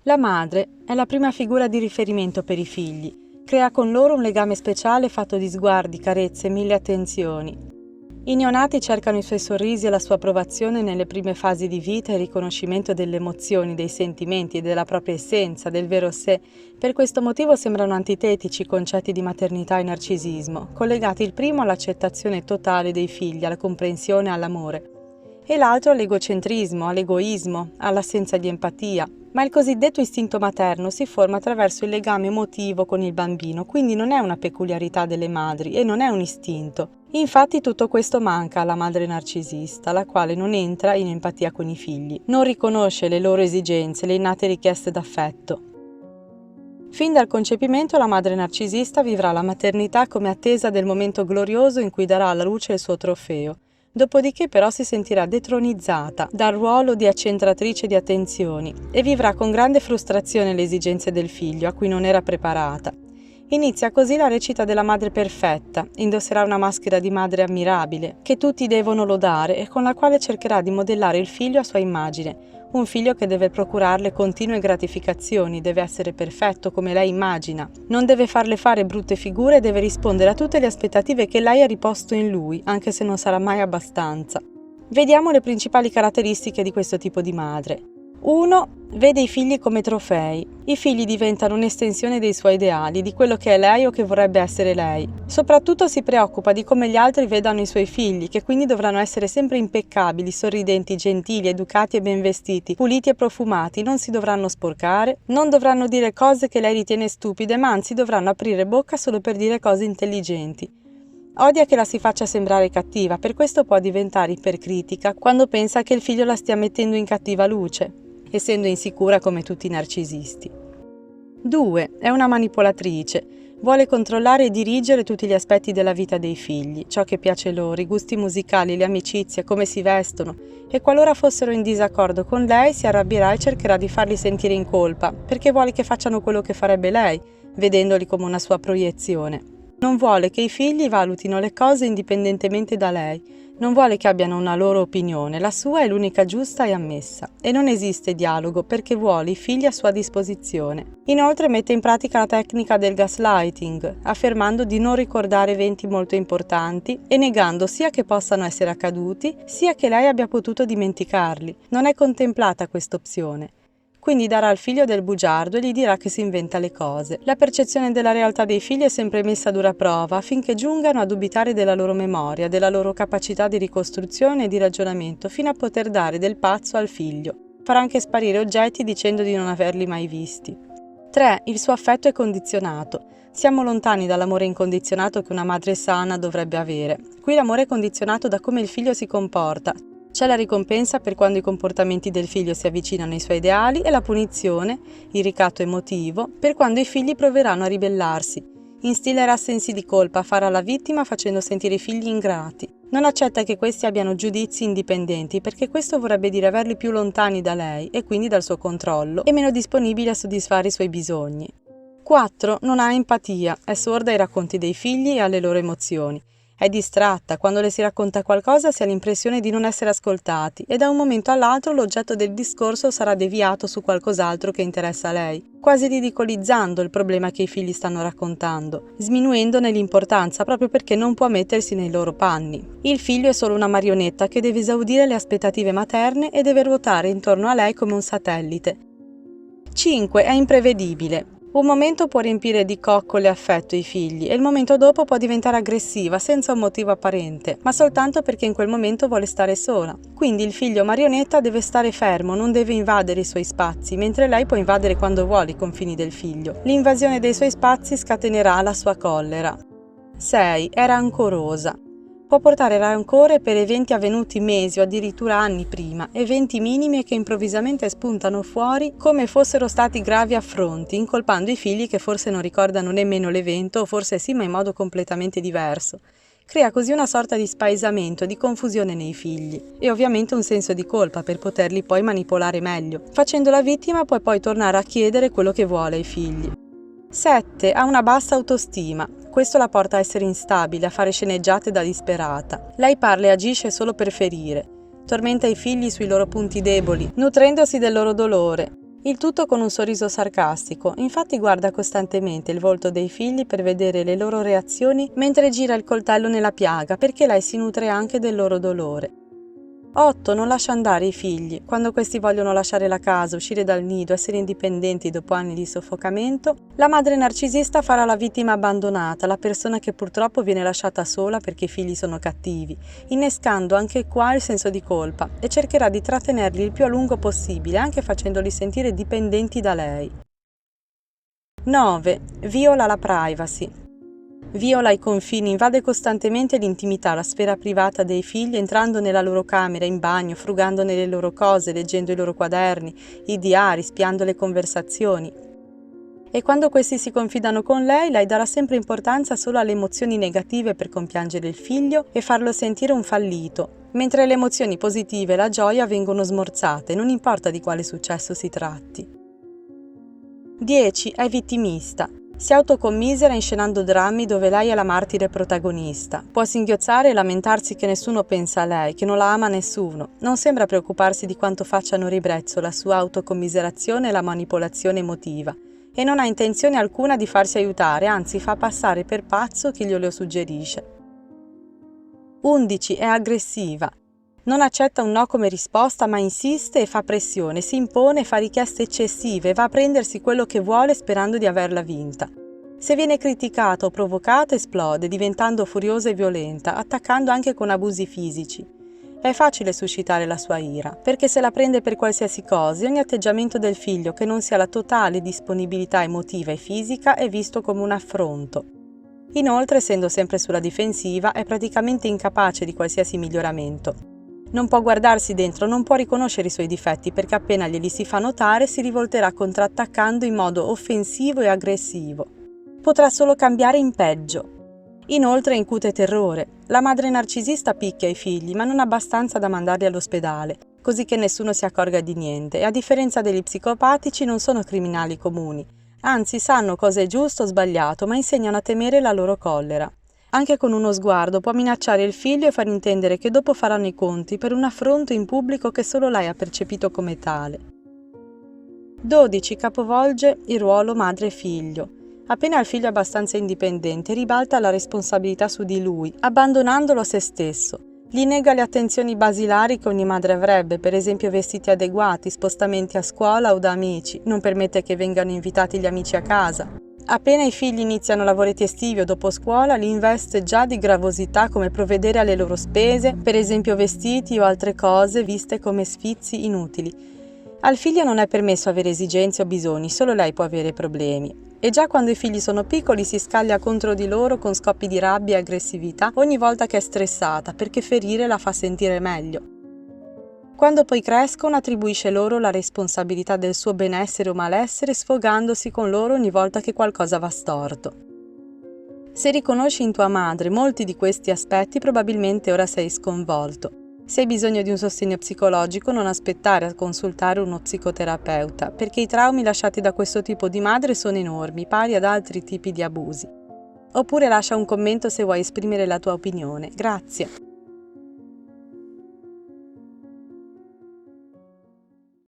La madre è la prima figura di riferimento per i figli. Crea con loro un legame speciale fatto di sguardi, carezze e mille attenzioni. I neonati cercano i suoi sorrisi e la sua approvazione nelle prime fasi di vita e il riconoscimento delle emozioni, dei sentimenti e della propria essenza, del vero sé. Per questo motivo sembrano antitetici i concetti di maternità e narcisismo, collegati il primo all'accettazione totale dei figli, alla comprensione e all'amore, e l'altro all'egocentrismo, all'egoismo, all'assenza di empatia. Ma il cosiddetto istinto materno si forma attraverso il legame emotivo con il bambino, quindi non è una peculiarità delle madri e non è un istinto. Infatti tutto questo manca alla madre narcisista, la quale non entra in empatia con i figli, non riconosce le loro esigenze, le innate richieste d'affetto. Fin dal concepimento la madre narcisista vivrà la maternità come attesa del momento glorioso in cui darà alla luce il suo trofeo. Dopodiché però si sentirà detronizzata dal ruolo di accentratrice di attenzioni e vivrà con grande frustrazione le esigenze del figlio a cui non era preparata. Inizia così la recita della madre perfetta, indosserà una maschera di madre ammirabile, che tutti devono lodare e con la quale cercherà di modellare il figlio a sua immagine, un figlio che deve procurarle continue gratificazioni, deve essere perfetto come lei immagina, non deve farle fare brutte figure e deve rispondere a tutte le aspettative che lei ha riposto in lui, anche se non sarà mai abbastanza. Vediamo le principali caratteristiche di questo tipo di madre. 1. Vede i figli come trofei. I figli diventano un'estensione dei suoi ideali, di quello che è lei o che vorrebbe essere lei. Soprattutto si preoccupa di come gli altri vedano i suoi figli, che quindi dovranno essere sempre impeccabili, sorridenti, gentili, educati e ben vestiti, puliti e profumati, non si dovranno sporcare, non dovranno dire cose che lei ritiene stupide, ma anzi dovranno aprire bocca solo per dire cose intelligenti. Odia che la si faccia sembrare cattiva, per questo può diventare ipercritica quando pensa che il figlio la stia mettendo in cattiva luce, essendo insicura come tutti i narcisisti. 2. È una manipolatrice. Vuole controllare e dirigere tutti gli aspetti della vita dei figli, ciò che piace loro, i gusti musicali, le amicizie, come si vestono, e qualora fossero in disaccordo con lei si arrabbierà e cercherà di farli sentire in colpa, perché vuole che facciano quello che farebbe lei, vedendoli come una sua proiezione. Non vuole che i figli valutino le cose indipendentemente da lei. Non vuole che abbiano una loro opinione, la sua è l'unica giusta e ammessa. E non esiste dialogo perché vuole i figli a sua disposizione. Inoltre mette in pratica la tecnica del gaslighting, affermando di non ricordare eventi molto importanti e negando sia che possano essere accaduti, sia che lei abbia potuto dimenticarli. Non è contemplata questa opzione. Quindi darà al figlio del bugiardo e gli dirà che si inventa le cose. La percezione della realtà dei figli è sempre messa a dura prova affinché giungano a dubitare della loro memoria, della loro capacità di ricostruzione e di ragionamento, fino a poter dare del pazzo al figlio. Farà anche sparire oggetti dicendo di non averli mai visti. 3. Il suo affetto è condizionato. Siamo lontani dall'amore incondizionato che una madre sana dovrebbe avere. Qui l'amore è condizionato da come il figlio si comporta. C'è la ricompensa per quando i comportamenti del figlio si avvicinano ai suoi ideali e la punizione, il ricatto emotivo, per quando i figli proveranno a ribellarsi. Instillerà sensi di colpa, farà la vittima facendo sentire i figli ingrati. Non accetta che questi abbiano giudizi indipendenti perché questo vorrebbe dire averli più lontani da lei e quindi dal suo controllo e meno disponibili a soddisfare i suoi bisogni. 4. Non ha empatia, è sorda ai racconti dei figli e alle loro emozioni. È distratta, quando le si racconta qualcosa si ha l'impressione di non essere ascoltati e da un momento all'altro l'oggetto del discorso sarà deviato su qualcos'altro che interessa a lei, quasi ridicolizzando il problema che i figli stanno raccontando, sminuendone l'importanza proprio perché non può mettersi nei loro panni. Il figlio è solo una marionetta che deve esaudire le aspettative materne e deve ruotare intorno a lei come un satellite. 5. È imprevedibile. Un momento può riempire di coccole e affetto i figli e il momento dopo può diventare aggressiva senza un motivo apparente, ma soltanto perché in quel momento vuole stare sola. Quindi il figlio marionetta deve stare fermo, non deve invadere i suoi spazi, mentre lei può invadere quando vuole i confini del figlio. L'invasione dei suoi spazi scatenerà la sua collera. 6. È rancorosa. Può portare rancore per eventi avvenuti mesi o addirittura anni prima, eventi minimi che improvvisamente spuntano fuori come fossero stati gravi affronti, incolpando i figli che forse non ricordano nemmeno l'evento o forse sì ma in modo completamente diverso. Crea così una sorta di spaesamento, di confusione nei figli e ovviamente un senso di colpa per poterli poi manipolare meglio. Facendo la vittima puoi poi tornare a chiedere quello che vuole ai figli. 7. Ha una bassa autostima. Questo la porta a essere instabile, a fare sceneggiate da disperata. Lei parla e agisce solo per ferire. Tormenta i figli sui loro punti deboli, nutrendosi del loro dolore. Il tutto con un sorriso sarcastico, infatti guarda costantemente il volto dei figli per vedere le loro reazioni mentre gira il coltello nella piaga, perché lei si nutre anche del loro dolore. 8. Non lascia andare i figli. Quando questi vogliono lasciare la casa, uscire dal nido, essere indipendenti dopo anni di soffocamento, la madre narcisista farà la vittima abbandonata, la persona che purtroppo viene lasciata sola perché i figli sono cattivi, innescando anche qua il senso di colpa, e cercherà di trattenerli il più a lungo possibile, anche facendoli sentire dipendenti da lei. 9. Viola la privacy. Viola i confini, invade costantemente l'intimità, la sfera privata dei figli, entrando nella loro camera, in bagno, frugando nelle loro cose, leggendo i loro quaderni, i diari, spiando le conversazioni. E quando questi si confidano con lei darà sempre importanza solo alle emozioni negative per compiangere il figlio e farlo sentire un fallito, mentre le emozioni positive e la gioia vengono smorzate, non importa di quale successo si tratti. 10. È vittimista. Si autocommisera inscenando drammi dove lei è la martire protagonista. Può singhiozzare e lamentarsi che nessuno pensa a lei, che non la ama nessuno. Non sembra preoccuparsi di quanto facciano ribrezzo la sua autocommiserazione e la manipolazione emotiva. E non ha intenzione alcuna di farsi aiutare, anzi fa passare per pazzo chi glielo suggerisce. 11. È aggressiva. Non accetta un no come risposta, ma insiste e fa pressione, si impone, fa richieste eccessive e va a prendersi quello che vuole sperando di averla vinta. Se viene criticata o provocata, esplode, diventando furiosa e violenta, attaccando anche con abusi fisici. È facile suscitare la sua ira, perché se la prende per qualsiasi cosa, ogni atteggiamento del figlio che non sia la totale disponibilità emotiva e fisica è visto come un affronto. Inoltre, essendo sempre sulla difensiva, è praticamente incapace di qualsiasi miglioramento. Non può guardarsi dentro, non può riconoscere i suoi difetti perché appena glieli si fa notare si rivolterà contrattaccando in modo offensivo e aggressivo. Potrà solo cambiare in peggio. Inoltre incute terrore. La madre narcisista picchia i figli, ma non abbastanza da mandarli all'ospedale, così che nessuno si accorga di niente, e a differenza degli psicopatici non sono criminali comuni, anzi sanno cosa è giusto o sbagliato, ma insegnano a temere la loro collera. Anche con uno sguardo può minacciare il figlio e far intendere che dopo faranno i conti per un affronto in pubblico che solo lei ha percepito come tale. 12. Capovolge il ruolo madre e figlio. Appena il figlio è abbastanza indipendente, ribalta la responsabilità su di lui, abbandonandolo a se stesso. Gli nega le attenzioni basilari che ogni madre avrebbe, per esempio vestiti adeguati, spostamenti a scuola o da amici, non permette che vengano invitati gli amici a casa. Appena i figli iniziano lavoretti estivi o dopo scuola, li investe già di gravosità come provvedere alle loro spese, per esempio vestiti o altre cose viste come sfizi inutili. Al figlio non è permesso avere esigenze o bisogni, solo lei può avere problemi. E già quando i figli sono piccoli si scaglia contro di loro con scoppi di rabbia e aggressività ogni volta che è stressata, perché ferire la fa sentire meglio. Quando poi crescono attribuisce loro la responsabilità del suo benessere o malessere, sfogandosi con loro ogni volta che qualcosa va storto. Se riconosci in tua madre molti di questi aspetti, probabilmente ora sei sconvolto. Se hai bisogno di un sostegno psicologico, non aspettare a consultare uno psicoterapeuta, perché i traumi lasciati da questo tipo di madre sono enormi, pari ad altri tipi di abusi. Oppure lascia un commento se vuoi esprimere la tua opinione. Grazie.